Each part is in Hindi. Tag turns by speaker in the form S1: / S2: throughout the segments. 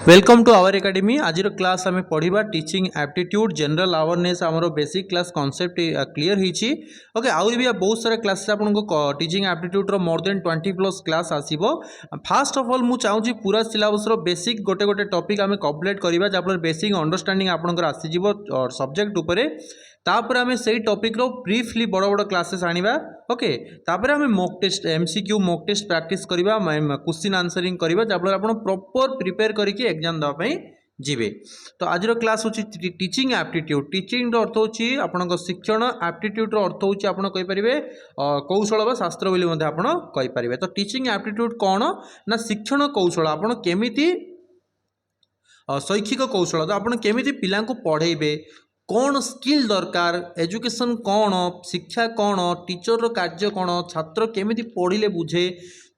S1: Welcome to our academy. आज क्लास आम पढ़ा टीचिंग एप्टीट्यूड जनरल अवेयरनेस आमर बेसिक क्लास कॉन्सेप्ट क्लियर होती। ओके आउरी भी बहुत सारा क्लास आपको teaching aptitude more than 20+ class आसो। फास्ट ऑफ ऑल मुझे चाहूँगी पूरा सिलेबस बेसिक गोटे गोटे टॉपिक आम कंप्लीट करवा जहाँफल बेसिक अंडरस्टैंडिंग आपंकर आसीज सब्जेक्ट उपरे। तापर आम से टॉपिक रो ब्रीफली बड़ बड़ क्लासेस आनिबा। ओके तापर आम mock test MCQ mock test practice करवा क्वेश्चन आंसरिंग करवा जहाँफल आप प्रॉपर प्रिपेयर करके एग्जाम देवाई जीवे। तो आज क्लास होची टीचिंग एप्टीट्यूड। टीचिंग अर्थ होची आपन शिक्षण, एप्टीट्यूड अर्थ होची आपन कहि परिबे कौशल बा शास्त्र बोली मध्ये आपन कहि परिबे। तो टीचिंग एप्टीट्यूड कौन ना शिक्षण कौशल आपन केमिति शैक्षिक कौशल तो आपन केमिति पिला को पढ़ेबे, कौन स्किल दरकार, एजुकेशन कौन, शिक्षा कौन, टीचर कार्य कौन, छात्र केमिति पढ़िले बुझे।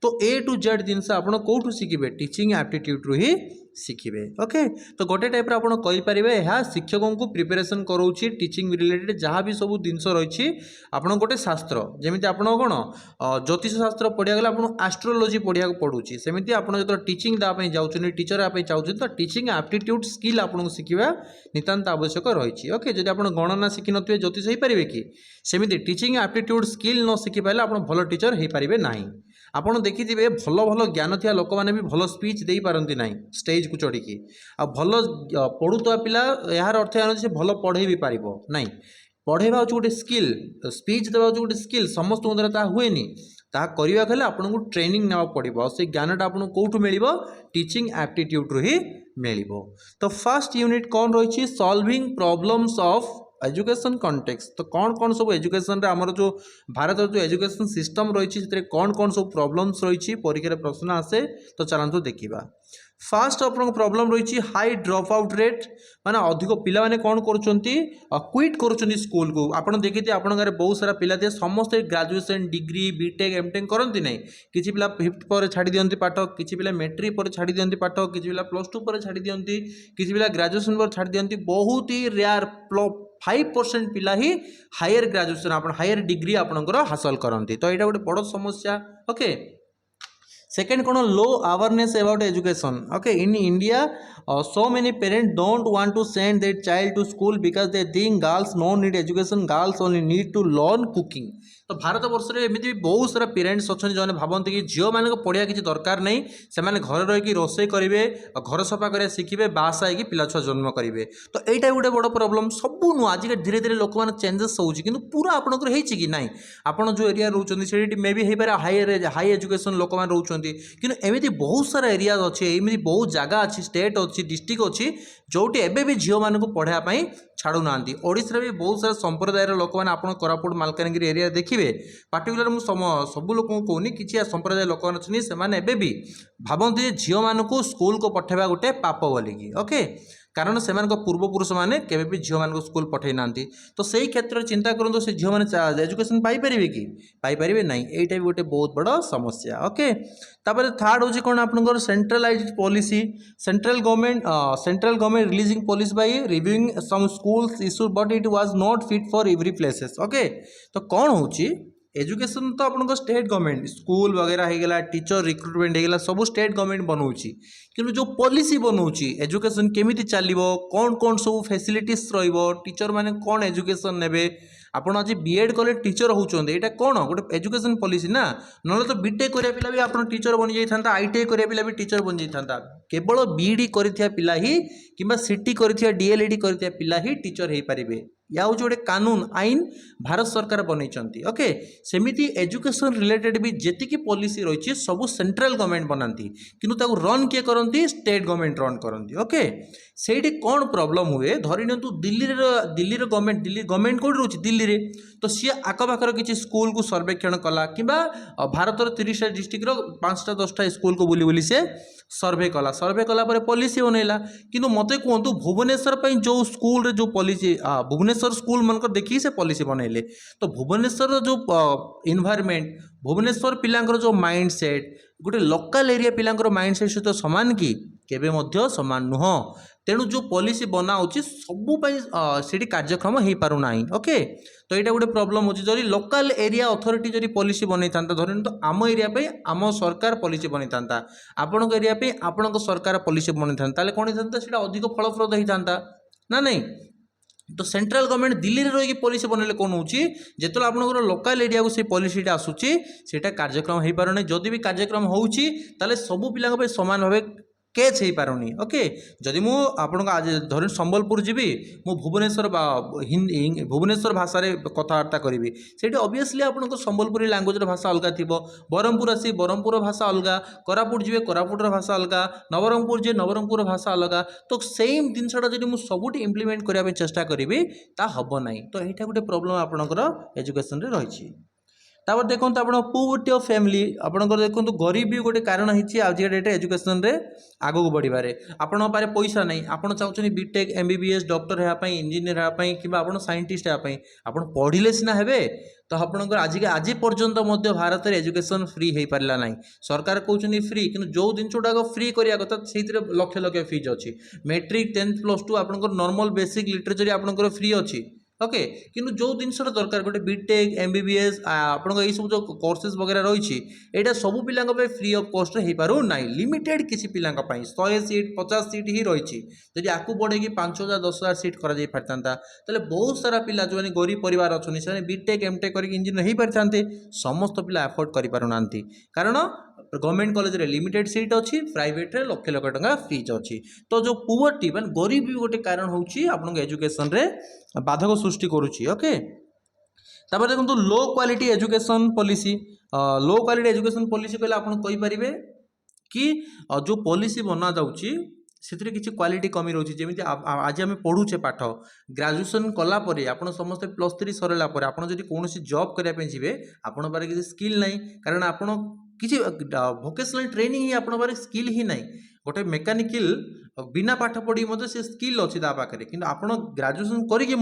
S1: तो ए टू जेड जिनस आपन कोठू शिखिबे टीचिंग एप्टीट्यूड रु ही शिखिबे। ओके तो गोटे टाइप रो आपन कहि परिबे यह शिक्षकों को प्रिपरेशन करोछि टीचिंग रिलेटेड जहाँ भी सब जिनस रही आपन गोटे शास्त्र जमीती आपन कौन ज्योतिष शास्त्र पढ़िया गले आपन एस्ट्रोलोजी पढ़िया पड़ुछि सेमिति आपन जो टीचिंग दापे जाउछन टीचर आपे चाहउछन तो टीचिंग एप्टीट्यूड स्किल आपन शिखिबा नितांत आवश्यक रही। ओके जदि आपन गणना शिखि नथिबे ज्योतिष हो पारिबे कि सेमिति टीचिंग एप्टीट्यूड स्किल न शिखि पाइले आपन भलो टीचर हो पारिबे नाही। आपन देखिथिबे भल भल ज्ञान थिया लोक माने भी भल स्पीच देई पारंती नाही स्टेज को चढ़ी आ भल पढ़ुवा पिला यार अर्थ से भल पढ़े भी पारिबो नाही। पढ़ेबा हूँ गोटे स्किल, स्पीच देवा हूँ गोटे स्किल, समस्त द्वारा ता हुएनी ता करवा गले आपको ट्रेनिंग ना पड़ो से ज्ञानटा आपको कौटू मिल टीचिंग एप्टीट्यूड रु ही मिल। तो फर्स्ट यूनिट कौन रही solving problems of education context. तो कौन कौन सब एजुकेशन रे हमर जो भारत जो एजुकेशन सिस्टम रही कौन कौन सब प्रॉब्लम्स रही परीक्षा प्रश्न आसे। तो चलते देखा फास्ट अपन प्रॉब्लम रही हाई ड्रॉप आउट रेट माने अधिक पिला माने कौन करुँच क्विट करुँच स्कूल को। आपड़ देखिए आप बहुत सारा पिला थे समस्त ग्रेजुएशन डिग्री बीटेक एमटेक करती ना किसी पिला 5th पर छाड़ी दियंती पाठ, किसी पिला मैट्रिक पर छाड़ी दियंती पाठ, किसी पिला +2 पर छाड़ी दियंती, किसी पिला ग्रेजुएशन पर छाड़ी दियंती। बहुत ही रेयर 5% पिला ही हायर ग्रेजुएशन आप हायर डिग्री आपंकर हासिल करती। तो यहाँ गोटे बड़ समस्या। ओके सेकेंड कौन low awareness about education. Okay in India so many parents don't want to send their child to school because they think girls no need education, girls only need to learn cooking. तो भारत वर्ष में एमती बहुत सारा पेरेंट्स अच्छा जो भावती कि झील मान पढ़िया किसी दरकार नहीं से घर रही रोसे करेंगे घर सफा कर शिखे बासा हो पिला छुआ जन्म करेंगे। तो यहाँ गोटे बड़ प्रोब्लेम सब नुह आज धीरे धीरे लोक मैंने चेंजेस होगी कि पूरा आपंकर कि ना आप जो एरिया रोचे से मे भी हो पारे हाई एजुकेशन लोक मैंने रोचे कि एमती बहुत सारा एरिया अच्छे एमती बहुत जगह अच्छी स्टेट अच्छी डिस्ट्रिक्ट अच्छी जोटी एवं भी झील मानक पढ़ाई छाड़ू ना। ओडिशा भी बहुत सारा संप्रदायर लोक मैंने आप कोरापुट मालकानगिरी एरिया देखिए पार्टिकुलर मुझे सब लोक कहूनी कि संप्रदाय लोक मैंने से भी भावती झील मानक स्कूल को पठेबा गोटे पाप बोलिकी। ओके कारण से पूर्वपुरुष मैंने केबे झील मान स्कूल पठे ना। तो सही क्षेत्र में चिंता करूँ से झील मैंने एजुकेशन पाइपर कि पाइपर ना यहीटा भी गोटे बहुत बड़ा समस्या। ओके तापर थर्ड हूँ कौन आपंकर centralized policy. Central government releasing policy by reviewing some schools issue but it was not fit for every places. Okay तो कौन होची एजुकेशन तो आपन स्टेट गवर्नमेंट स्कूल वगैरह हो गला टीचर रिक्रुटमेंट होगा सब स्टेट गवर्नमेंट बनाऊँगी कि जो पॉलिसी बनाऊँगी एजुकेशन केमिति चलो कौन कौन सब फैसिलिटीज टीचर माने कौन एजुकेशन नेबे। आपड़ आज बीएड कले टीचर होती यहाँ कौन गोटे एजुकेशन पॉलिसी ना ना तो बीटेक करिया पिला भी आप टीचर बनी जाता, आईटीआई करिया पिला भी टीचर बनी जाता। केवल बीडी करिथिया पिला ही किंबा सीटी करिथिया डीएलईडी करिथिया पिला ही टीचर हो पारे। या हूँ गोटे कानून आईन भारत सरकार बनई। ओके सेमिति एजुकेशन रिलेटेड भी जेतिकी पॉलिसी रही सब सेंट्रल गवर्नमेंट बनाती किंतु ताको रन किए करती स्टेट गवर्नमेंट रन करती। ओके से कौन प्रॉब्लम हुए धरी नियंतु दिल्ली गवर्नमेंट कौट रोचे दिल्ली रे तो सी आखपाखर किसी स्कूल को सर्वेक्षण कला कि भारत 30टा डिस्ट्रिक्ट 5टा 10टा स्कूल को बुली बुली से सर्वे कला पॉलिसी बनैला। किंतु मते कहतु भुवनेश्वर जो स्कूल रे जो पॉलिसी भुवनेश्वर स्कूल मनकर देखिए से पॉलिसी बनैले। तो भुवनेश्वर जो इन्वायरमेंट भुवनेश्वर पिलांकर जो माइंड सेट गोटे लोकल एरिया पिलांकर माइंड सेट सहित सामान कि केबे मध्य समान नुह। तेणु जो पॉलिसी बनाऊँच सबू से कार्यक्रम हो पार ना। ओके, तो यहाँ गोटे प्रोब्लेम होची जदि लोकल एरिया अथॉरिटी जदि पॉलिसी बनै था धरन तो आम एरिया पे आम सरकार पॉलिसी बनै था, आपण एरिया पे आपण सरकार पॉलिसी बनै था, ताले कोन होता सेटा अधिक फलप्रद होता ना नहीं। तो सेंट्रल गवर्नमेंट दिल्ली में रही पॉलिसी बनने कौन हो जो आप लोकल एरिया को से पॉलिसीटा आसूची सेटा कार्यक्रम हो पार ना। जदि भी कार्यक्रम होउची ताले सबू पिला सामान भाव कैच हो पारनी। ओके, जदि मु आपण आज धर संबलपुर जीवी मु भुवनेश्वर भुवनेश्वर भाषा कथबार्ता करी से ऑब्वियसली आपको संबलपुरी लैंग्वेज भाषा अलग थी, ब्रह्मपुर आसी ब्रह्मपुर भाषा अलग, कोरापुट जी कोरापुटर भाषा अलग, नवरंगपुर जी नवरंगपुर भाषा अलग। तो सेम जिनसा जब मुझे सबुठ इम्प्लीमेंट करने चेष्टा करी ता हम ना। तो यहाँ गोटे प्रोब्लेम आपंकर एजुकेशन रही। तापर देखो आप पुअर्टी ऑफ फैमिली आपंकर देखो गरीब भी गोटे कारण होती आज डेट एजुकेशन रे आग को बढ़वे। आपण पारे पैसा नहीं, आप चाहते बीटेक एमबीबीएस डॉक्टर होगापी इंजीनियर होगापी कि आप साइंटिस्ट होगापी आप पढ़ले सीना हे। तो आपंकर आज पर्यंत भारत में एजुकेशन फ्री हो पारा ना। सरकार कहते फ्री कि जो जिन गुड़ाक फ्री करने कथा से लक्ष लक्ष फीज अच्छी। मैट्रिक 10th + 2 आप नॉर्मल बेसिक लिटरेचर आपंकर फ्री अच्छी। ओके, किंतु जो जिनसा दरकार गोटे बीटेक एमबीबीएस आपन ये सब जो कोर्सेज वगैरह रही है सब पिला फ्री ऑफ कॉस्ट हो पार ना। लिमिटेड किसी पिला 100 सीट 50 सीट ही रही। जदि आपको बढ़े 5000 10,000 सीट कर पारता बहुत सारा पिला जो गरीब परिवार अच्छा से बीटेक एमटेक कर इंजीनियर हो पारते। समस्त पिला एफोर्ड कर पार ना कारण गवर्नमेंट कॉलेज रे लिमिटेड सीट अच्छी, प्राइवेट रे लक्ष लक्ष टका फीस अच्छी। तो जो पुअर्टी मान गरीब भी गोटे कारण होची आपन एजुकेशन रे बाधक सृष्टि करुच्ची। ओके, तापर देखो low quality education policy. Low quality education policy कहले आपन कहि परिबे कि जो पॉलिसी बना जाउची से किसी क्वालिटी कमी रोचे। जमी आज आम पढ़ुचे पाठ ग्रेजुएशन कलापर आप समस्त +3 सरला आप कौन जॉब करने जी आपण पारे किसी स्किल ना, कारण आपण किसी भोकेशनल ट्रेनिंग ही आपण पारे स्किल ही ना। गोटे मेकानिकल बिना पाठ पढ़ी से स्किल अच्छी पाखे कि आप ग्रेजुएशन करके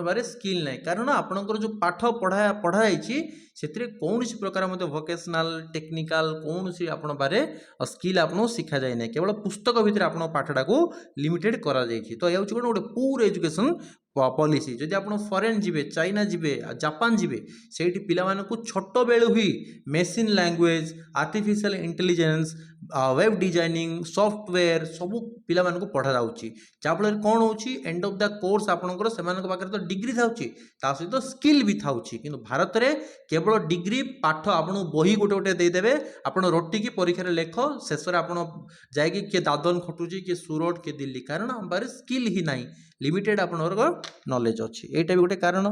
S1: बारे स्किल ना, कारण आपणकर जो पाठ पढ़ाई से कौन प्रकार भोकेशनल टेक्निकल कौन सी आप बारे स्किल आपको शिखा जाए ना, केवल पुस्तक भितर आप पाठटा को लिमिटेड करा जाइछि। तो यह गोटे पूर एजुकेशन पॉलिसी। जदि आप फॉरेन जीवे चाइना जीवे जापान जीवे से पिला छोट बेलू ही machine language artificial intelligence web designing software सबू पिला पढ़ा जाउछि। जहाँफल कौन हो एंड ऑफ द कोर्स आपंकर से तो डिग्री था सहित स्किल भी था कि भारत में केवल डिग्री पाठ आप बही गोटे गोटे देदेवे आप रोटिकी परीक्षा लेख शेष में आप जाकि किए दादन खटुची किए सूरत किए दिल्ली, कारण आम पारे स्किल ही ना, लिमिटेड आपनकर नॉलेज अच्छी। यहाँ भी गोटे कारण।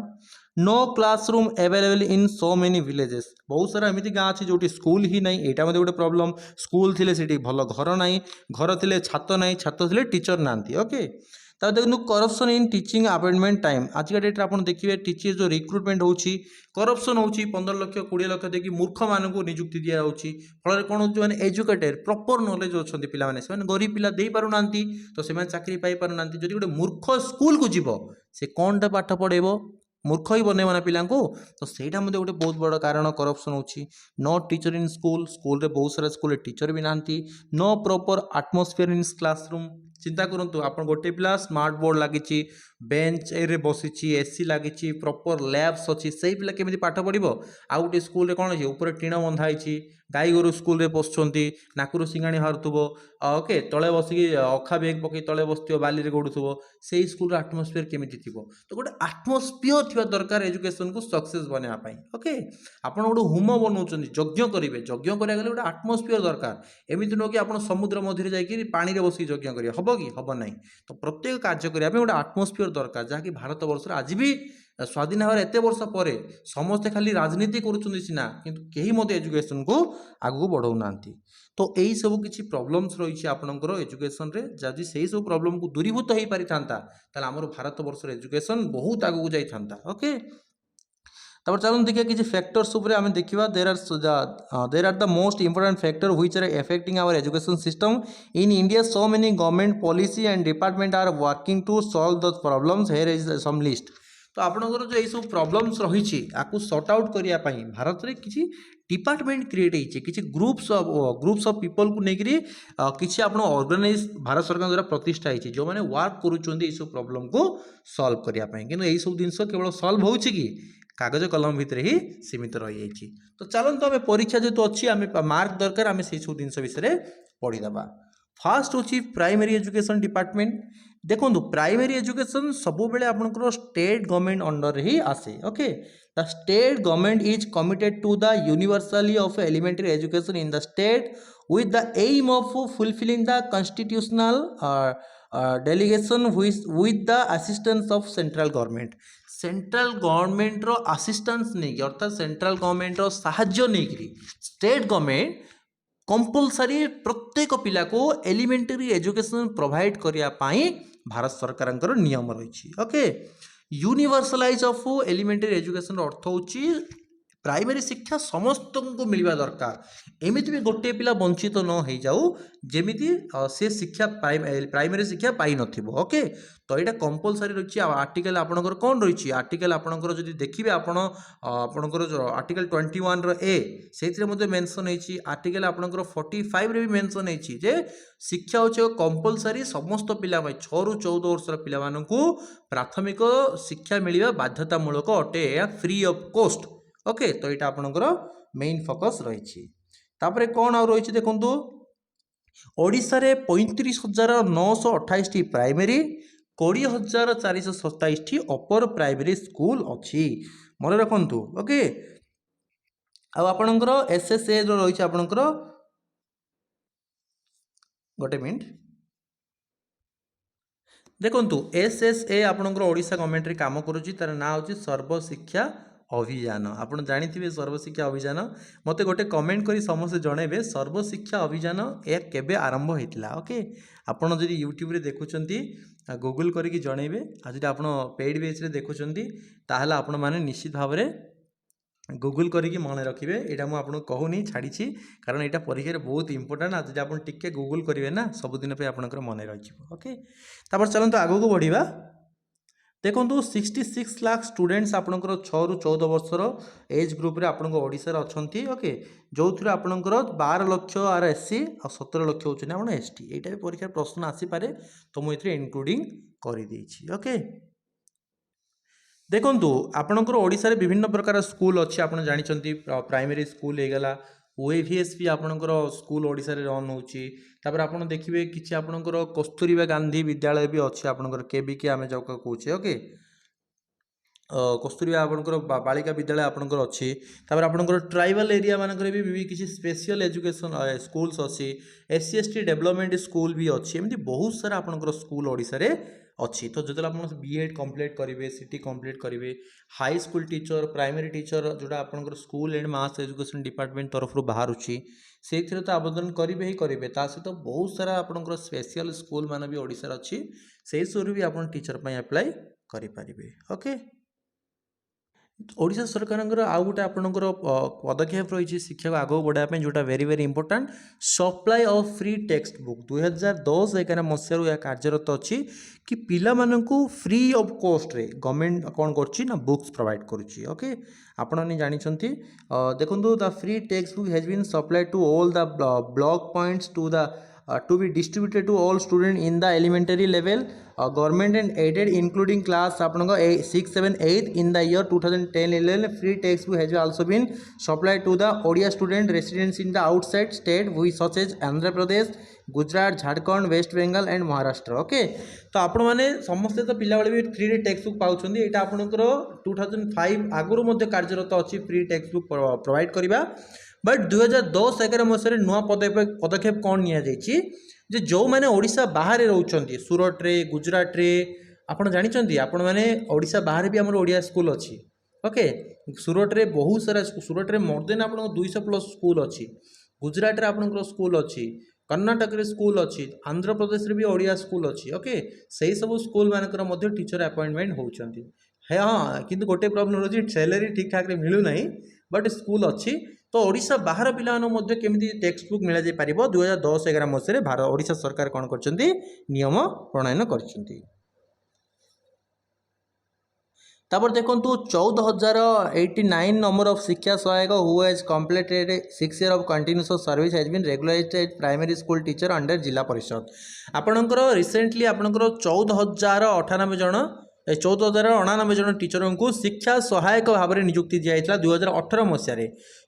S1: No classroom available in so many villages. बहुत सारा एमती गाँ अच्छी जो स्कूल ही ना, यहाँ गोटे प्रॉब्लम। स्कूल थिले सेठी भल घर ना, घर थिले छात ना, छात थिले टीचर ना। ओके, तब देखो corruption in teaching appointment time. आज का डेट आप देखिए टीचर जो रिक्रुटमेंट होची करप्शन होची 15 लाख 20 लाख देखिए मूर्ख मानक नियुक्ति दिया जाउची। फल कौन हो एजुकेटेड प्रॉपर नॉलेज अच्छा पिला से गरीब पिला दे पार ना, तो से चाकरी पाई पार ना। जदि गोटे मूर्ख स्कूल को जीव से कौनटा पाठ पढ़ेब, मूर्ख ही बनइब ना पिला को। तो सहीटा गोटे बहुत बड़ कारण करप्शन होची। No teacher in school, school रे बहुत सारा स्कूल टीचर भी ना। No proper atmosphere in classroom. चिंता करूँ आप गोटे पिला स्मार्ट बोर्ड लगी बेंच रे बसी एसी लगी प्रॉपर लैब्स अच्छी से पिला केमी पाठ पढ़। आउ गोटे स्कूल कौन है ऊपर टीण बंधाई गाई गोरु स्कूल रे पशुंट नाकुर सिंगाणी हारुव। ओके, तले बसिक अखा बेग पकई तले बसो बाली गड़ुव से स्कूल आटमोस्फियर केमी थी। तो गोटे आटमोस्फियर थी दरकार एजुकेशन को सक्सेस बनवाई। ओके, आप गोटे होम बनाऊँ यज्ञ करेंगे, यज्ञ करा गोटे आटमोस्फियर दरकार। एमती नुह कि आप समुद्र मध्य जाकि पानी में बसिक यज्ञ करेंगे, हम कि हम ना। तो प्रत्येक कार्य करने गोटे आटमोस्फियर दरकार जहाँकि भारत वर्ष आज भी स्वाधीन हमारे एत वर्ष पर समस्ते खाली राजनीति करुना किंतु कहीं मत एजुकेशन को आगू बढ़ाऊना। तो यही सब किसी प्रॉब्लम्स रही आपंकर एजुकेशन रे। जदि से सब प्रॉब्लम को दूरीभूत हो पारि था आमर भारत वर्ष एजुकेशन बहुत आगू जाता। ओके, तब चलो देखिए किसी फैक्टर्स आम देखा there are the most important factor which are affecting our education system in India. So many government policy and department are working to solve the problems. Here is some list. तो आपणकर जो यही सब प्रॉब्लम्स रही आपको सॉर्ट आउट करने भारत में किसी डिपार्टमेंट क्रिएट होती किसी ग्रुप्स ऑफ पीपल को लेकर किसी आप ऑर्गेनाइज भारत सरकार द्वारा प्रतिष्ठा होती जो मैंने वर्क करुँच सब प्रॉब्लम को सॉल्व करने कि यही सब जिन केवल सॉल्व हो कागज कलम भितर ही सीमित रही जाइए। तो चलते आम परीक्षा जेहतु अच्छी आम मार्क दरकार आम से सब जिन विषय पढ़ीदे। फास्ट हूँ प्राइमरी एजुकेशन डिपार्टमेंट। देखो प्राइमरी एजुकेशन सब बेले आपंकर स्टेट गवर्नमेंट अंडर ही आसे। Okay the state government is committed to the universally of elementary education in the state with the aim of fulfilling the constitutional delegation with the assistance of central government। Central government रो असिस्टेंस नहीं अर्थात सेंट्रल गवर्नमेंट रो साहाय्य नहीं स्टेट गवर्नमेंट कंपलसरी प्रत्येक पिला को एलिमेंटरी एजुकेशन प्रोवाइड करने भारत सरकार नियम रही। Okay universalise of elementary education अर्थ होची प्राइमरी शिक्षा समस्त को मिलवा दरकार एमती भी गोटे पिला वंचित न हो जाऊ जमीती से शिक्षा प्राइमरी शिक्षा पाई नथिबो। ओके तो यहाँ कंपलसरी रही आर्टिकल आपणकर कौन रही आर्टिकल आपणकर जदि देखिए आपणकर जो आर्टिकल 21 रो ए से मेंशन होती आर्टिकल आपणकर 45 रे भी मेंशन होती जे शिक्षा होचे कंपलसरी समस्त पिला 6 ରୁ 14 वर्षर पिला प्राथमिक शिक्षा मिलवा बाध्यतामूलक अटे फ्री ऑफ कॉस्ट। ओके तो यहाँ आपणकर मेन फोकस रही। तापरे कौन आ रही देखु ओडिशा रे 35,928 प्राइमरी 20,427 अपर प्राइमरी स्कूल अच्छी मन रखु। ओके आपणकर एसएसए जो रही आपणकर गोटे मिनट देखु एसएसए आपणकर ओडिशा गवर्नमेंट रे काम करुच्ची तार ना हूँ सर्वशिक्षा अभियान। आपड़ जानी सर्वशिक्षा अभियान मत गोटे कमेंट करी समस्त जनइबे सर्वशिक्षा अभियान यह केबे आरंभ होता। ओके आपड़ जदि यूट्यूब रे देखुंती गूगल करी जनइबे आज आप पेड बेस रे देखुंती ताहले आपण माने निश्चित भाव में गूगल करी मन रखिए। यहाँ मुझे कहूनी छाड़ी कारण यहाँ परीक्षा बहुत इंपोर्टाट आज आप टिके गूगल करेंगे ना सबुदिन आपंकर मन रही। ओके तापर चलते आग को बढ़िया देखो 66 लाख स्टूडेंट्स आपंकर 6 ରୁ 14 वर्षर एज ग्रुप रे आपंक ओडिशा रे अछंती। ओके जो थी आपंकर 12 लक्ष आर एससी और 17 लक्ष होचने आपण एसटी एटा भी परीक्षा प्रश्न आसी पारे तो मुझे इंक्लूडिंग कर देछि। ओके देखो आपंकर ओडिशा रे विभिन्न प्रकार स्कूल अच्छी आप जानी प्राइमरी स्कूल हो गला ओएवीएस भी आपंकर स्कूल ओडिशा रे रन होपर आप देखिए कि आपंकर कस्तूरबा गांधी विद्यालय भी अच्छे आपंकर केबीके आम जो कहे। ओके कस्तूरबा आपंकर बालिका विद्यालय आपंकर अच्छी आपंकर ट्राइबल एरिया मानक भी किसी स्पेशल एजुकेशन स्कूल्स अच्छी एससी एसटी डेवलपमेंट स्कूल भी अच्छी एमती बहुत सारा आपंकर स्कूल ओडिशा रे अच्छी। तो जो आप बीएड कंप्लीट करेंगे सीटी कंप्लीट करेंगे high school teacher primary teacher जोटा आपंकर school and mass education department तरफ बाहर से तो आवेदन करेंगे ही करेंगे सहित बहुत सारा आपंकर स्पेशल स्कूल मान भी ओडिशा अच्छी से सब भी आप टीचर पर अप्लाई करेंगे। ओके ओडिशा सरकार आउ गोटे आपंकर पदक्षेप रही शिक्षा को आगे बढ़ाई जोटा very very important supply of free text book 2010-11 मसीह यह कार्यरत अच्छी कि पिला मानकु फ्री ऑफ कॉस्ट रे गवर्नमेंट कौन कर बुक्स प्रोवाइड करुच्ची। ओके आपने जानते देखो the free text book has been supplied to all the block points to be distributed to all students in the elementary level government and aided including class आपनका 6, 7, 8 in the year 2010-11 free textbook has also been supplied to the Odia student residents in the outside state such as Andhra Pradesh Gujarat Jharkhand West Bengal and Maharashtra. Okay तो आपण मैंने समस्ते तो पिला भी फ्री टेक्स्ट बुक पाँच यहाँ आपंकर 2005 आगुरी कार्यरत अच्छी फ्री टेक्स्ट बुक प्रोवाइड करवा बट 2010-11 मसीह नुआ पदक्षेप कौन नि जो मैंने ओडिशा बाहर रोचे सूरत रे गुजरात रे आपड़ जानते आपण मैंने ओडिशा बाहर भी आम ओडिया स्कूल अच्छी। ओके सूरत रे बहुत सारा सूरत रे मोर देन आप 200+ स्कूल अच्छी गुजरात रे आपंकर स्कूल अच्छी कर्णाटक रे स्कूल अच्छी आंध्र प्रदेश रे भी ओडिया स्कूल अच्छी। ओके से सब स्कूल मानकर टीचर अपॉइंटमेंट होती है। हाँ किंतु गोटे प्रॉब्लम रही सैलरी ठीक ठाक मिलू ना बट स्कूल अच्छी तो ओडिशा बाहर पिला केमी टेक्स्ट बुक मिल जापर 2010-11 मसीह भारत ओडिशा सरकार कौन कर नियम प्रणयन कर। तापर देखो 14,089 नंबर ऑफ शिक्षा सहायक who has completed 6 year of continuous service has been regularised as primary school teacher under Zila Parishad. आपणकर रिसेंटली आपणकर 14,098 जन 14,099 जन टीचर को शिक्षा सहायक भाव में नियुक्ति दिखाई 2018 मसीह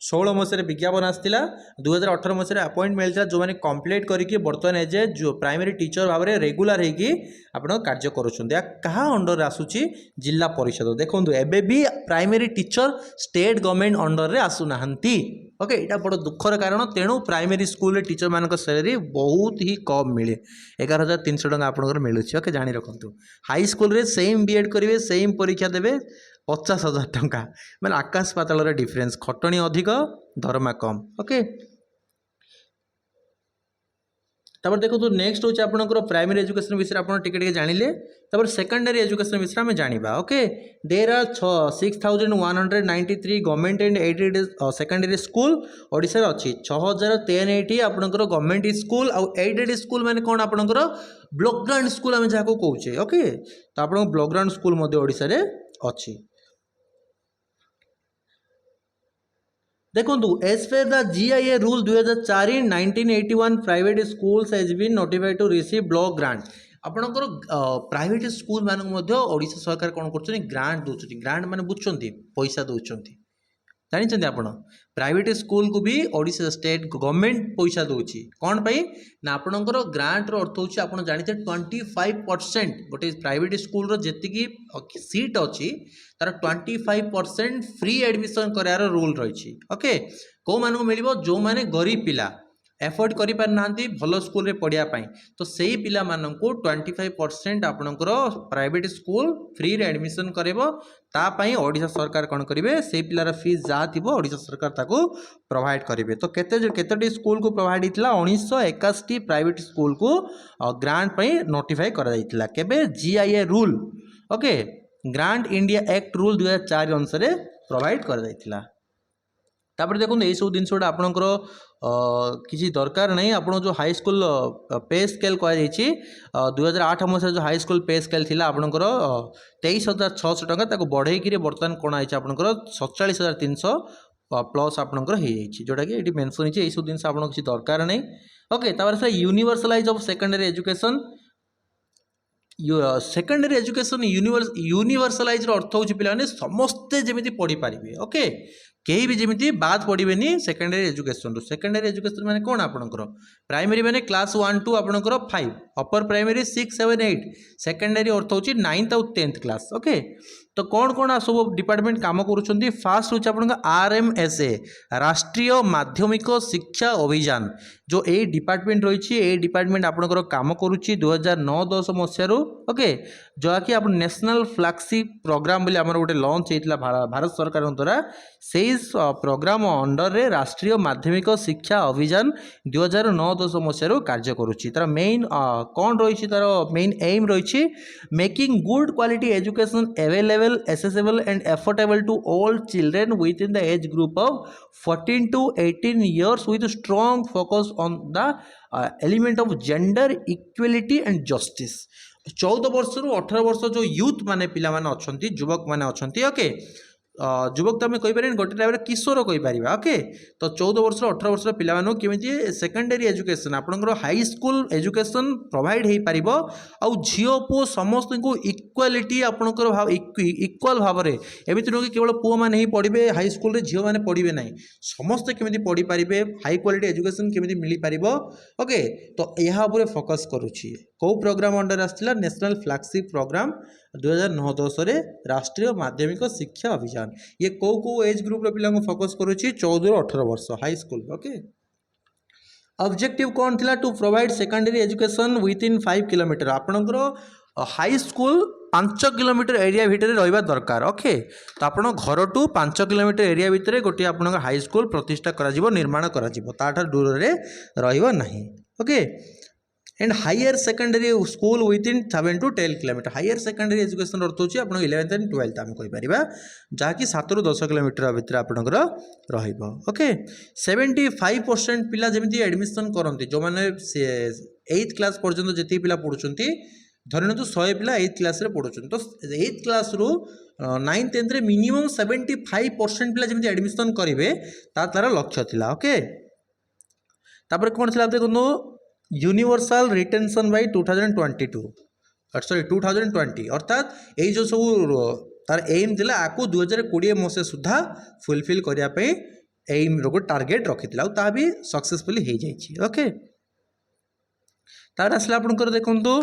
S1: 16 मसीह विज्ञापन आसाला 2018 मसीह अपॉइंट मिलता जो मैंने कंप्लीट करके बर्तमान एजे जो प्राइमरी टीचर भाव में रेगुलर होगी आप कार्य करुँच क्या अंडर आसूची जिला परिषद। देखो एबे भी primary teacher state government under रे आसुना ओके यहाँ बड़ दुखर कारण तेणु प्राइमरी स्कूल टीचर मान सैलरी बहुत ही कम मिले 11,300 टका आपंकर मिलूँ। ओके जाणी रखु हाई स्कूल रे सेम बीएड करेंगे सेम परीक्षा देवे 50,000 टका मैंने आकाश पाताल डिफरेन्स खटणी अधिक दरमा कम। ओके तापर देखो नेक्स्ट हूँ आपंकर प्राइमरी एजुकेशन विषय आप जानिले तापर सेकेंडरी एजुकेशन विषय आम जाना। Okay there are 6,193 government and aided secondary school Odisha अच्छी 6,380 आपंकर गवर्नमेंट स्कूल आउ एडेड स्कूल माने कौन आपंकर ब्लॉक ग्रांट स्कूल आम जहाँ कौचे। ओके तो आप ब्लॉक ग्रांट स्कूल ओडिशा रे अच्छी। देखो as per the GIA rule 2004 in 1981 private schools has been notified to receive block grant. आपणकर प्राइवेट स्कूल मानक ओडिशा सरकार कौन कर ग्रांट दौरान ग्रांट माने बुझुंट पैसा दौरान जानी आप प्राइवेट स्कूल को भी ओडिशा स्टेट गवर्नमेंट पैसा दूसरी कौन पाई ना आपणकर ग्रांट अर्थ होची आप जानते 25% गोटे प्राइवेट स्कूल जी सीट अच्छी तार 25% फ्री एडमिशन करार रूल रही। ओके कौ मानक मिल जो मैंने गरीब पिला एफोर्ड करि पार नांती भल स्कूल रे पढ़िया पाई तो सही पिला मानन को 25% आपणकर प्राइवेट स्कूल फ्री रे एडमिशन करेबो तापाई ओडिशा सरकार कौन करेंगे से पिलार फीस जहाँ थी ओडिशा सरकार ताको प्रोवाइड करेंगे। तो केते स्कूल को प्रोवाइड होता 1981 प्राइवेट स्कूल को ग्रांट पाई नोटिफाई करा जायतिला केबे GIA rule. Okay grant India act rule 2004 अनुसार प्रोवाइड करा जायतिला। तापर देखो ये सब जिन गुड़ा आपणकर किसी दरकार नहीं आप जो हाई स्कूल पे स्केल कहुई 2008 मसीह जो हाई स्कूल पे स्केल थी आपणकर 23,600 टका ताको बढ़े बर्तमान कौन है आपणकर 47,300 प्लस आपणकर जोटा कि ये मेंशन होती सब जिन आप किसी दरकार नहीं। ओके तापर universalise of secondary education secondary education universalise अर्थ हो पे समस्ते जमी पढ़ी पारे। ओके कहीं भी जमी बाद पड़े सेकेंडरी एजुकेशन माने कौन आपणकर प्राइमरी माने क्लास 1 to आपणकर 5 अपर प्राइमरी 6, 7, 8 सेकेंडरी अर्थ हो 9th और 10th क्लास। ओके तो कौन कौन सब डिपार्टमेंट काम करुँच फास्ट हूँ आप RMSA राष्ट्रीय माध्यमिक शिक्षा अभियान जो ए डिपार्टमेंट रही है डिपार्टमेंट आपणकर काम करुच्ची 2009-10 मसीह। ओके जहाँकि आप नेशनल फ्लैगशिप प्रोग्राम बोली आमर गोटे लॉन्च होता भारत सरकार द्वारा से प्रोग्राम अंडर रे राष्ट्रीय माध्यमिक शिक्षा अभियान 2009-10 मसीह कार्य करुच्ची। तार मेन कौन रही तार मेन एम रही making good quality education available accessible and affordable to all children within the age group of 14 to 18 years with strong focus on the element of gender equality and justice। 14 वर्ष रु 18 वर्ष जो यूथ माने पिला माने अछंती युवक माने अछंती। ओके युवक तो आम कहीपर गोटे टाइम किशोर कहीपर। ओके तो 14 वर्ष 18 वर्ष पिला केमी सेकेंडरी एजुकेशन आपंकर हाई स्कूल एजुकेशन प्रोवाइड हो पार आउ झील पुओ समस्त को इक्वालिटी आपंकर इक्वाल भाव में एमती नुह कि केवल पुओ मैंने ही पढ़े हाई स्कूल रे झील मैंने पढ़े ना समस्ते केमी पढ़ी पारे हाई क्वालिटी एजुकेशन केमी मिल पार। ओके तो यह फोकस करुच्ची कौ प्रोग्राम अंडर आसला नेशनल फ्लैगशिप प्रोग्राम 2009-10 राष्ट्रीय माध्यमिक शिक्षा अभियान ये कौ एज ग्रुप पिला फोकस करुच्ची 14 ରୁ 18 वर्ष हाई स्कूल। ओके ऑब्जेक्टिव कौन थिला to provide secondary education within 5 kilometre आपणकर हाई स्कूल 5 किलोमीटर एरिया भितर रहा दरकार। ओके तो आप घर टू 5 किलोमीटर एरिया भितर गोटे आप हाई स्कूल प्रतिष्ठा करा निर्माण करा दूर रे रहिबो नहीं। Okay and higher secondary school within 7 to 10 kilometre higher secondary education अर्थ होची आपन 11th and 12th आम कहि परिबा जहाँकि 7 ରୁ 10 किलोमीटर भितर आपनकर रहिबो। ओके 75% पिला जमिति एडमिशन करंती जो माने 8th क्लास पर्यंत जति पिला पढुचंती ଧରିନିଅନ୍ତୁ 100 ପିଲା 8th କ୍ଲାସ୍ରେ ପଢ଼ୁଛନ୍ତି, ତ 8th କ୍ଲାସ୍ରୁ 9th 10thରେ ମିନିମମ୍ 75% ପିଲା ଯେମିତି ଆଡ଼ମିସନ୍ କରିବେ ତାର ଲକ୍ଷ୍ୟ ଥିଲା। ଓକେ, ତାପରେ କ'ଣ ଥିଲା ଦେଖନ୍ତୁ, ୟୁନିଭର୍ସାଲ ରିଟେନସନ୍ ବାଇ 2022 ସରି 2020, ଅର୍ଥାତ୍ ଏଇ ଯେଉଁ ସବୁ ତାର ଏଇମ୍ ଥିଲା ଆକୁ 2020 ମସିହା ସୁଦ୍ଧା ଫୁଲଫିଲ୍ କରିବା ପାଇଁ ଏଇମ୍ର ଗୋଟେ ଟାର୍ଗେଟ୍ ରଖିଥିଲା, ଆଉ ତାହା ବି ସକ୍ସେସଫୁଲି ହେଇଯାଇଛି। ଓକେ, ତାପରେ ଆସିଲା ଆପଣଙ୍କର ଦେଖନ୍ତୁ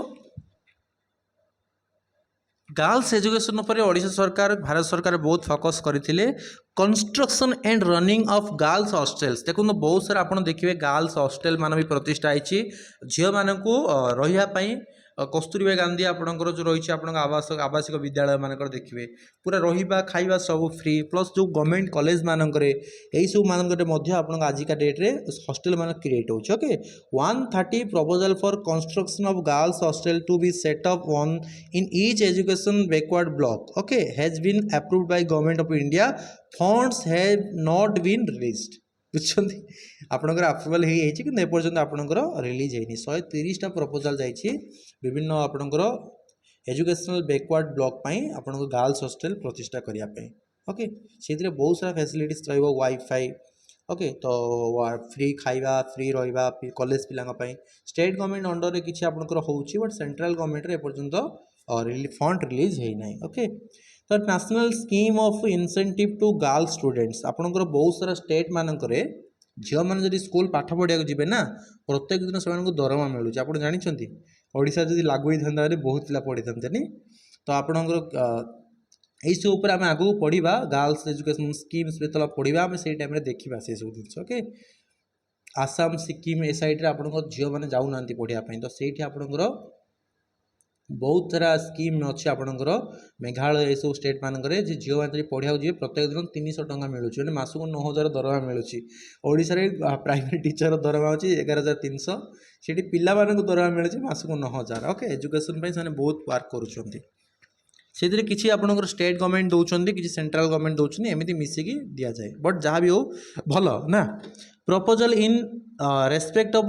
S1: गर्ल्स एजुकेशन पर ओडिशा सरकार भारत सरकार बहुत फोकस करते construction and running of girls hostels. देखो बहुत सारा आप देखिए गर्ल्स हॉस्टेल मान भी प्रतिष्ठा होती झील मानक रही कस्तूरबा गांधी आपंकर जो रही आवासिक विद्यालय मानक देखिए पूरा रहा खाଇବା सब फ्री प्लस जो गवर्नमेंट कॉलेज मानक सब मानक आजिका डेट्रे हॉस्टेल मान क्रिएट होचे। Okay, 130 proposal for construction of girls hostel to be set up one in each education backward block okay has been approved by government of India, funds have not been released. बुझुछंती आपनकर अप्रूवल हे कि एपर्यंत आपनकर रिलीज होनी 130टा प्रपोजल जाइए विभिन्न आपनकर एजुकेशनल बैकवर्ड ब्लॉक आपन गर्ल्स हॉस्टेल प्रतिष्ठा करने। ओके, से बहुत सारा फैसिलिटीज वाईफाई ओके, तो फ्री खाइबा फ्री रहा कॉलेज पिलांपाई स्टेट गवर्नमेंट अंडर में किसी आपनकर होउछि बट सेंट्रल गवर्नमेंट एपर्यंत फंड रिलीज होना। ओके, तो national scheme of incentive to girls students आपनकर बहुत सारा स्टेट मानक झील मैंने जब स्कूल पाठ पढ़ा जी ना प्रत्येक दिन से दरमा मिलूँ आप जानते ओडिशा जब लागू होता बहुत पिला पढ़ी था तो आपणकर यू आम आगू पढ़ा गर्ल्स एजुकेशन स्कीम्स जो पढ़ा आम से टाइम देखा से सब जिन। ओके, आसाम सिक्किम ए साइड्रे आप झील मैंने जाऊना पढ़ापी तो से आपणकर बहुत सारा स्कीम अच्छी आपणकर मेघालय सब स्टेट मानक झील मैंने पढ़ाक जी प्रत्येक दिन 300 टंका मिलूँ मासक 9000 दरमा मिलूँ। ओडिशा रे प्राइमरी टीचर दरमा अच्छी 11300 से पिला दरमा मिलूँ मासक 9000। ओके, एजुकेशन से बहुत वर्क करुँच से किसी आपणकर स्टेट गवर्नमेंट दौरान कि सेंट्रल गवर्नमेंट दौरान एमती मिसिकी दि जाए बट जहाँ भी हो भल ना। Proposal in respect of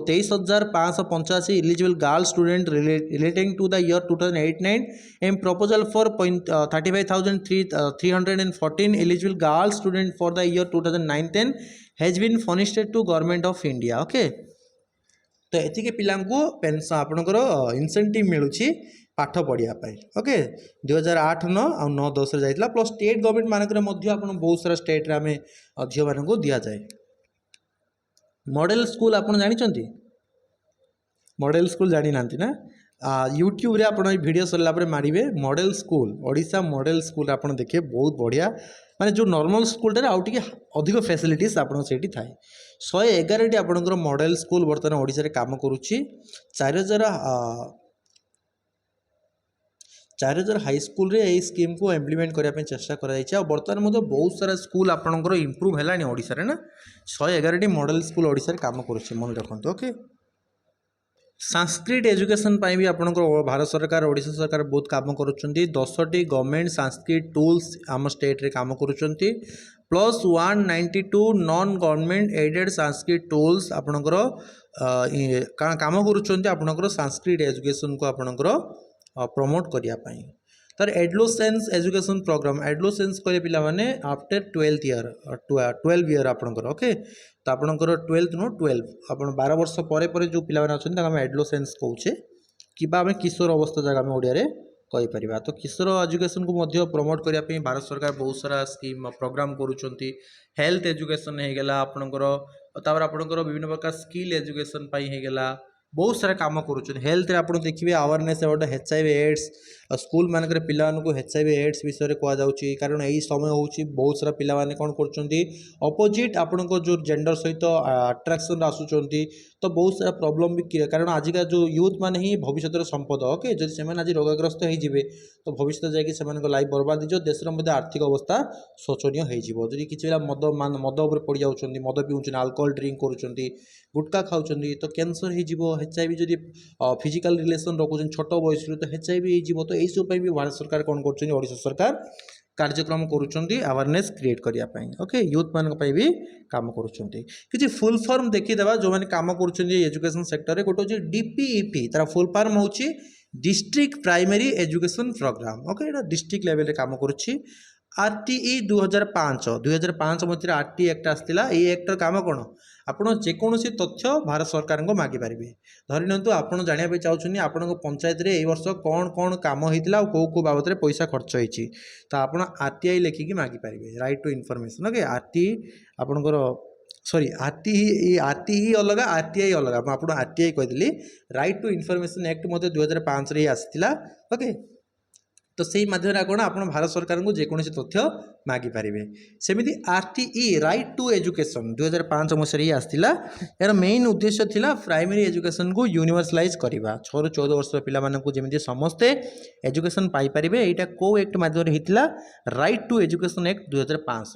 S1: 23,585 eligible girl student relating to the year 2008-9 and proposal for 35,314 eligible girl student for the year 2009-10 has been furnished to government of India. Okay, तो ये पिला पेंशन आपणकर इंसेंटिव मिलूँ पाठ पढ़ापी। ओके, 2008-9 और 9-10 जाइए प्लस स्टेट गवर्नमेंट मानक बहुत सारा स्टेट आम झील मान दि जाए। मॉडल स्कूल आप जानते मॉडल स्कूल जानी ना यूट्यूब रे आप वीडियो सरला मारे model school Odisha model school आप देखिए बहुत बढ़िया माने जो नॉर्मल स्कूल टे आउ टिके अधिक फैसिलिटीज आपन सेठी थाए। 111 आपनकर मॉडल स्कूल बर्तमान ओडिशा रे काम करूची। 4000 हाई स्कूल रे यही स्कीम को इम्प्लीमेंट करने चेष्टा कर बर्तमान बहुत सारा स्कूल आपनकर इम्प्रूव है ओडिशा रे ना 111 मॉडल स्कूल ओडिशा रे काम करुचे मन रखते। ओके, संस्कृत एजुकेशन भी आपनकर भारत सरकार ओडिशा सरकार बहुत काम करुँच 10टी गवर्नमेंट संस्कृत टूल्स आम स्टेट रे काम करुँच plus 192 non government aided Sanskrit tols आपनकर काम करुँच आपनकर संस्कृत एजुकेशन को आपनकर प्रमोट करने। तर एडोलेसेंस एजुकेशन प्रोग्राम एडोलेसेंस करे पिला माने आफ्टर 12 ईयर आपनकर। ओके, तो आपनकर 12th नो 12 आपन 12 वर्ष पर जो पिला माने अछन ताका एडोलेसेंस कहूचे कि आम किशोर अवस्था जगह आम ओडिया रे कहि परिबा। तो किशोर एजुकेशन को मध्य प्रमोट करिया पे भारत सरकार बहुत सारा स्कीम प्रोग्राम करूछंती। हेल्थ एजुकेशन हे गेला आपनकर तापर आपनकर विभिन्न प्रकार स्किल एजुकेशन पई हे गेला बहुत सारा काम करुँच। हेल्थ आप देखिए awareness about HIV AIDS school मानक पिला HIV एड्स विषय कहुच्छी कारण यही समय हूँ बहुत सारा पिला माने कौन कर अपोजिट आपण जो जेंडर सहित अट्राक्शन आसुँच तो बहुत सारा प्रॉब्लम भी कारण आजिका जो यूथ मैंने ही भविष्य संपद। ओके, जब से आज रोगाग्रस्त होते तो भविष्य जाकि लाइफ बर्बाद हो देश आर्थिक अवस्था शोचनीय हो किसी मद उपर पड़ जाऊँ मद पीऊँ आल्कोहल ड्रिंक करुँच गुटखा खाऊँ तो कैंसर हो HIV जदि फिजिकल रिलेशन रखुन छोट बयस तो HIV हो तो यही सब भी भारत सरकार कौन कर ओडिशा सरकार कार्यक्रम करुँच अवेयरनेस क्रिएट करने। ओके, यूथ मान भी काम करुँच फुल फॉर्म देखीदे जो मैंने काम कर एजुकेशन सेक्टर में गोटे हूँ DPEP तार फुल फॉर्म हूँ district primary education programme okay एटा डिस्ट्रिक्ट लेवल रे काम करुच्ची आरटीई 2005 मध्य आरटीई एक्ट आसला ये एक्टर काम कौन आपण जेकोसी तथ्य भारत सरकार को मागिपारे धरी नियंतु आपण जानापी चाहूँ आपण पंचायत रे वर्ष कौन कौन काम होता कौ कौ बाबद पैसा खर्च होती तो आप आरटीआई लेखिकी मागिपारे right to information okay RTE आपणकर सॉरी आरटीई अलग आरटीआई अलग आप आरटीआई कहीदी राइट टू इनफॉरमेशन एक्ट मध्य 2005 रे आसला ओके तो सही माध्यम कौन आप भारत सरकार को जेकोसी तथ्य मागिपारे सेमती आरटीई राइट टू एजुकेशन 2005 मसीह आसला यार मेन उद्देश्य थिला प्राइमरी एजुकेशन को यूनिवर्सलाइज करवा 6 ରୁ 14 वर्ष पिलामानंकु जेमिति समस्ते एजुकेशन पाई परिबे एटा को एक्ट माध्यम हितला राइट टू एजुकेशन एक्ट 2005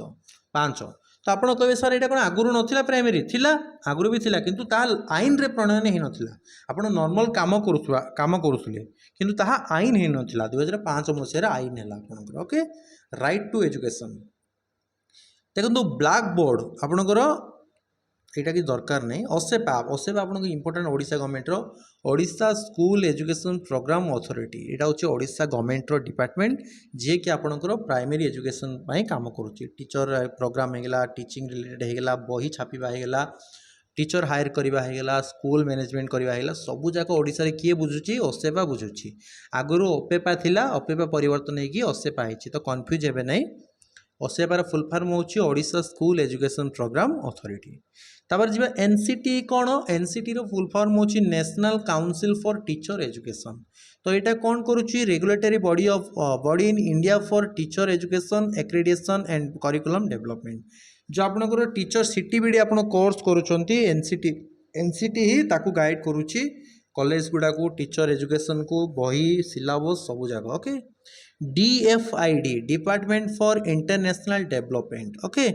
S1: तो आप कहे सर यहाँ कौन आगुरी नाला प्राइमरी थिला आगुरी भी थिला किंतु ता आईन रे प्रणयन हो नाला आप नॉर्मल काम करुले किंतु ताहा आईन हो नाला 2005 मसीह आईन है आपंकर ओके राइट टू एजुकेशन देखो ब्लैक बोर्ड आपणकर यहाँ कि दरकार नहीं ओसेपा आपको important Odisha government Odisha school education programme authority यहाँ हूँ ओडिशा गवर्नमेंट डिपार्टमेंट जी कि आपणकर प्राइमरी एजुकेशन काम करुच्ची टीचर प्रोग्राम होगा टीचिंग रिलेटेड होगा बही छापा होगा टीचर हायर करवा स्कूल मैनेजमेंट करवा सबू जाक ओडिशा किए बुझुची ओसेपा बुझुची आगुरी ओपेपा थिला ओपेपा परिवर्तन होगी ओसेपा होती तो कन्फ्यूज हे नहीं ओसेपार फुल फॉर्म होची Odisha school education programme authority तापर जी एनसीटी कौन एनसीटी रो फुल फॉर्म होची national council for teacher education तो यहाँ कौन करुच्ची regulatory body in India for teacher education accreditation and curriculum development जो आपनकर टीचर सीटीबीडी आप कोर्स करुँच एनसीटी ही ताकू गाइड करुच्ची कॉलेज गुड़ा को टीचर एजुकेशन को बही सिलेबस सबू जगह okay DFID department for international development okay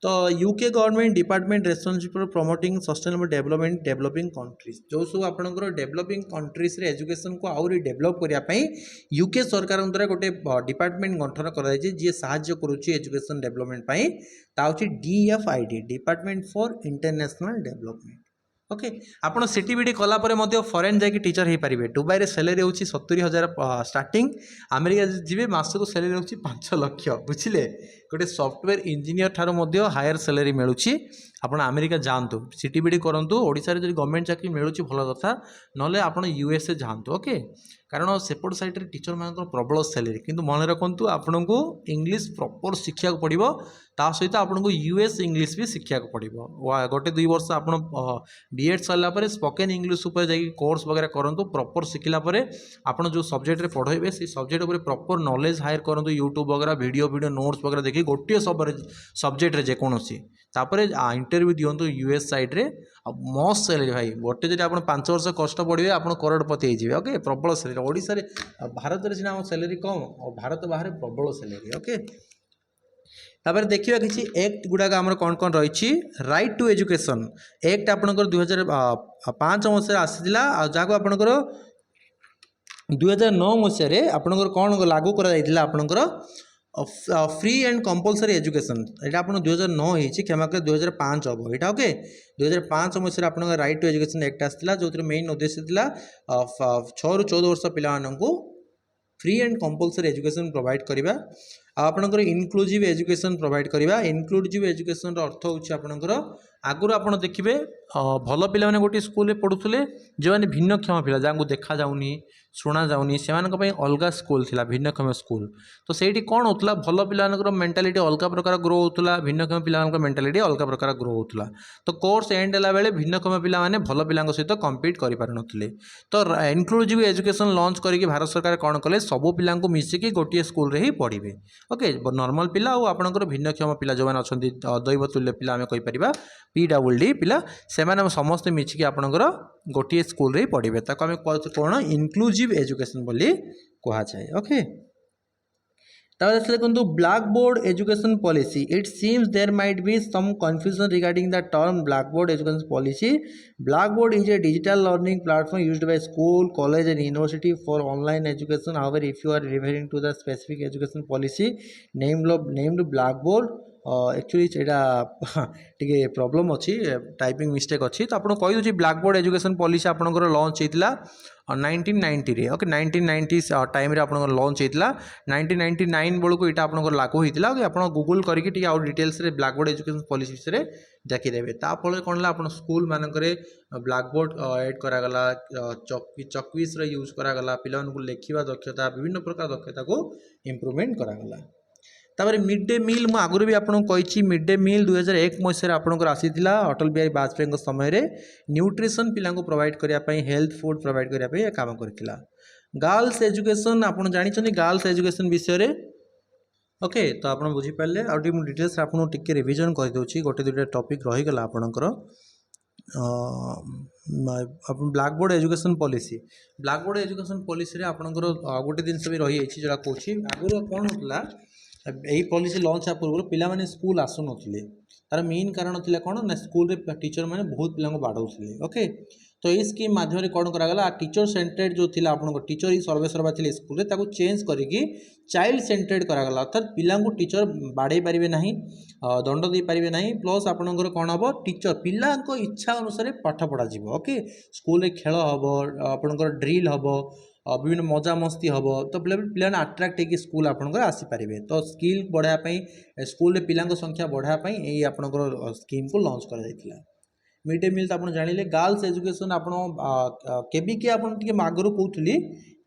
S1: तो UK government department responsible for promoting sustainable development developing countries जो सब आपंकर डेवलपिंग कंट्रीज रे एजुकेशन को आउरी डेवलप करने यूके सरकार द्वारा गोटे डिपार्टमेंट गठन कराई जी साहाय्य करुच्ची एजुकेशन डेवलपमेंट ता हूँ DFID department for international development okay आपड़ सीटीबीडी कलापर फरेन जाकि टीचर हो पारे दुबई में सैलरी हूँ 70,000 स्टार्टिंग अमेरिका जी मासक सैलरी हूँ 5 लाख बुझे गोटे सॉफ्टवेयर इंजीनियर ठार हायर सैलरी मिलूँ आप अमेरिका जातु सीटीबीडी करूँ ओडिशा रे गवर्नमेंट चाकरी मिलूँ भल कथा ना आप यूएसए जातु ओके कारण सेपट साइड टीचर मान प्रबल सैलरी किंतु मन रखु आपन को इंग्लीश प्रॉपर शिक्षा पड़ो ता सहित आपको यूएस इंग्लीश भी शिक्षा पड़ो गोटे 2 वर्ष आप बीएड सरला स्पोकन इंग्लीश कोर्स वगैरह करूँ प्रॉपर शिखला आप जो सब्जेक्ट रे पढ़े से सब्जेक्ट उपर प्रॉपर नॉलेज हायर करूँ यूट्यूब वगैरह वीडियो नोट्स वगैरह देखिए गोटे सब्जेक्ट रे जेकोसी तापर इंटरव्यू दिंतु यूएस साइड रे मस्त सैलरी भाई गोटे जब आप 5 वर्ष कष्ट पड़े आप करोड़पति हो ओके प्रबल सैलरी ओडिशा रे भारत में सीना सैलरी कम और भारत बाहर प्रबल सैलरी ओके तापर देखिए किसी एक्ट गुड़ाक आमर कौन कौन रही राइट टू एजुकेशन एक्ट आपंकर 2005 मसीह आसाला जहाँ आपंकर 2009 मसीह आपंकर कौन लागू करा आपंकर फ्री एंड कंपलसरी एजुकेशन यहाँ आप 2009 होती क्षमा कर 2005 हम यहाँ ओके 2005 मसीह आप राइट टू एजुकेशन एक्ट आसाला जो मेन उद्देश्य था 6 ରୁ 14 वर्ष पिलामानंकु free and compulsory education provide करवा आपणकर इनक्लूसिव एजुकेशन प्रोवाइड करवा इनक्लूसिव एजुकेशन अर्थ होची आपणकर आगुर आप देखिए भल पिला माने गोटे स्कूल पढ़ुले जो मैंने भिन्नक्षम पिला जहाँ देखा जाऊनी शुणा जाऊनी से अलग स्कूल थिला भिन्नक्षम स्कूल तो सेठी कौन होता भल पिला मेंटालिटी अलग प्रकार ग्रो होता भिन्नक्षम पिला मेंटालिटी अलग प्रकार ग्रो होता तो कोर्स एंड है बेले भिन्नक्षम पिला माने भल पिला सहित कम्पीट कर पारे तो इनक्लूसिव एजुकेशन लॉन्च करके भारत सरकार कौन कले सबू पिला मिसिकी गोटे स्कूल रे ही पढ़े ओके नॉर्मल पिला और आपंकर भिन्नक्षम पिला जो मैंने अच्छा दैवतुल्य पिला आम कहीपर PWD पिला से समस्ते मिसिकी आपंकर गोटे स्कूल रे पढ़े ताको आम कौन इनक्लूसिव एजुकेशन बोली कहुए ओके देखो black board education policy it seems there might be some confusion regarding the term black board education policy black board is a digital learning platform used by school college and university for online education however if you are referring to the specific education policy named black board actually एटा टिके प्रॉब्लम अच्छी टाइपिंग मिस्टेक अच्छी तो आपको कही दूसरी ब्लैक बोर्ड एजुकेशन पॉलिसी आपंकर लॉन्च होता 1990 ओके 1990 टाइम आप लॉन्च होता 1999 बेलू यहाँ आप लागू होता आप गूगल करके आउ details black board education policy विषय देखीदेवे ताफल कौन है आप स्कूल मानक ब्लैक बोर्ड एड करागला चकविस यूज करागला पिला लिखा दक्षता विभिन्न प्रकार दक्षता को इम्प्रूवमेंट करागला तापर मिड डे मिल मु आगुरी भी आपको कही मिड डे मिल 2001 मसीह आपंकर आसी अटल बिहारी वाजपेयी समय रे न्यूट्रिशन पिला प्रोवाइड करने हेल्थ फूड प्रोवाइड करने काम करता गर्ल्स एजुकेशन आप जानते गर्ल्स एजुकेशन विषय रे ओके तो आप बुझीपारे आउ डिटेल्स आपको टिके रिविजन करदे गोटे दुटा टॉपिक रहीगला आपणकर ब्लैक बोर्ड एजुकेशन पॉलिसी आपणकर गोटे जिनस भी रही है जो कौन आगुरी कौन होता यही पॉलिसी लॉन्च पूर्व पिला स्कूल आसु नथिले तार मेन कारण थिला कौन ना स्कूल रे टीचर मैंने बहुत पिला बाड़ौले ओके तो ये स्कीम माध्यम कौन करागला टीचर सेंटर्ड जो थिला आपन टीचर ही सर्वे सर्वा थिले स्कूल रे ताको चेंज करिकी चाइल्ड सेंटर्ड करागला अर्थात पिला टीचर बाड़े पारे ना दंड दे पारे ना प्लस आपणकर कौन हम टीचर पिला इच्छा अनुसार पाठ पढ़ा ओके स्कूल रे खेल हम आपणकर ड्रिल हम विभिन्न मजा मस्ती हम तो पिला अट्राक्ट होगी स्कूल आपंकर आसीपारे तो स्किल बढ़ाई स्कूल पिला संख्या बढ़ाई यही आपंकर स्कीम को लॉन्च कर मिड डे मिल तो आप जानिले गर्ल्स एजुकेशन आप केबीके आपके आगुरी कहते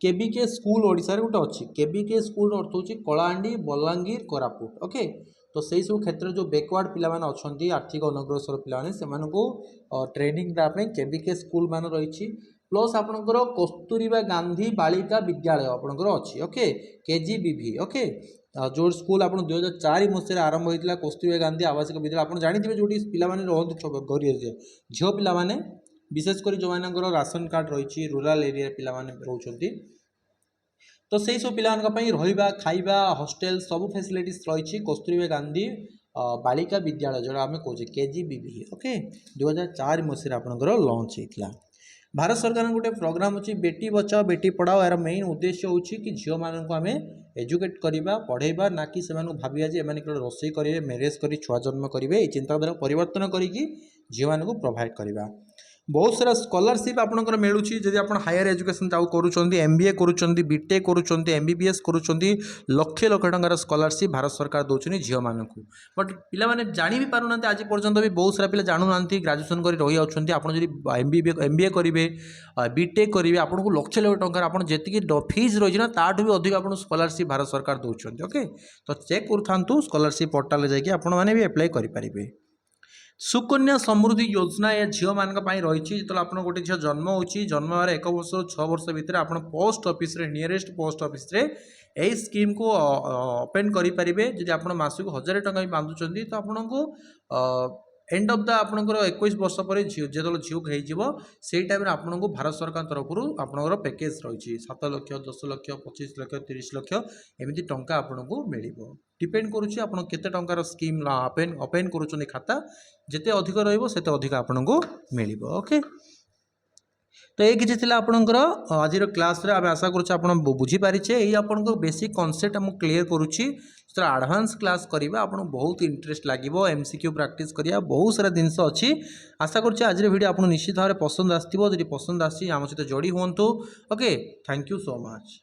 S1: केबीके स्कूल ओडिशा रे गोटे अच्छी केबीके स्कूल अर्थ हूँ कलाहांडी बलांगीर कोरापुट ओके तो सही सब क्षेत्र जो बैकवर्ड पिला अच्छा आर्थिक अनग्रसर पिला ट्रेनिंग देवाई केबीके स्कूल मान रही प्लस आपणकर कस्तूरबा गांधी बालिका विद्यालय आपणकर अच्छी ओके केजीबीवी ओके जो स्कूल आप 2004 मसीह आरंभ होता कस्तूरबा गांधी आवासिक विद्यालय आप जानते जो पाने झील पिला विशेषकर जो मान राशन कार्ड रही रूराल एरिया पिला रोच तो सही सब पिला रहा खाइबा हॉस्टेल सब फैसिलिटीज रही कस्तूरबा गांधी बालिका विद्यालय जो आम कहे केजीबीवी ओके 2004 मसीह आपंकर लॉन्च होता भारत सरकार गोटे प्रोग्राम अच्छी बेटी बचाओ बेटी पढ़ाओ यार मेन उद्देश्य हूँ कि झील मानक आम एजुकेट करवा पढ़ेबा ना कि से भाविया जे केवल रोषे करेंगे मैरेज कर छुआ जन्म करेंगे चिंताधारा परिवर्तन करके झील मान प्रोवाइड करवा बहुत सारा स्कॉलरशिप आपंकर मिलूँ जब आप हायर एजुकेशन करुँच एमबीए करुँच बीटेक करुँच एमबीबीएस करुँच लक्ष लक्ष टंकार स्कॉलरशिप भारत सरकार दौरान झील मानक बट पिला जानी भी पारना आज पर्यंत भी बहुत सारा पिला जानू ना ग्रेजुएशन कर रही आउट आप एमबीए करेंगे बीटेक करेंगे आपको लक्ष लक्ष टंकार आप जी फीस रही है ताठू भी अधिक आप स्कॉलरशिप भारत सरकार दौरान ओके तो चेक करूँ स्कॉलरशिप पोर्टाल जाकि आपने भी एप्लाई करेंगे सुकन्या समृद्धि योजना या झील मान रही जो आप गोटे झील जन्म होती जन्म होर 1 वर्ष 6 वर्ष भितर आप पोस्ट ऑफिस रे नियरेस्ट पोस्ट ऑफिस रे यही स्कीम को ओपन करेंगे जब आप मासक 1000 टंका भी बांधुंट तो आपको एंड ऑफ द आपंकर 21 वर्ष पर जो झील हो टाइम आपको भारत सरकार तरफ आपंकर पैकेज रही 7 लाख 10 लाख 25 लाख 30 लाख एमती टंका आपको मिल डिपेंड करुच्ची आप केते टंकार स्कीम ओपन करुँच खाता जिते अधिक रते अधिक आपको मिल ओके तो ये किसी थी आपंकर आज क्लास रे आम आशा करूँ बुझीपारे यही आपको बेसिक कॉन्सेप्ट आम क्लीयर करुच्ची जो एडवांस क्लास करवा आपको बहुत इंटरेस्ट लगे एमसीक्यू प्रैक्टिस करिया बहुत सारा जिनस अच्छी आशा करुँ आज वीडियो आपको निश्चित भाव में पसंद आसो जब पसंद आम सहित जोड़ी हूँ okay thank you so much.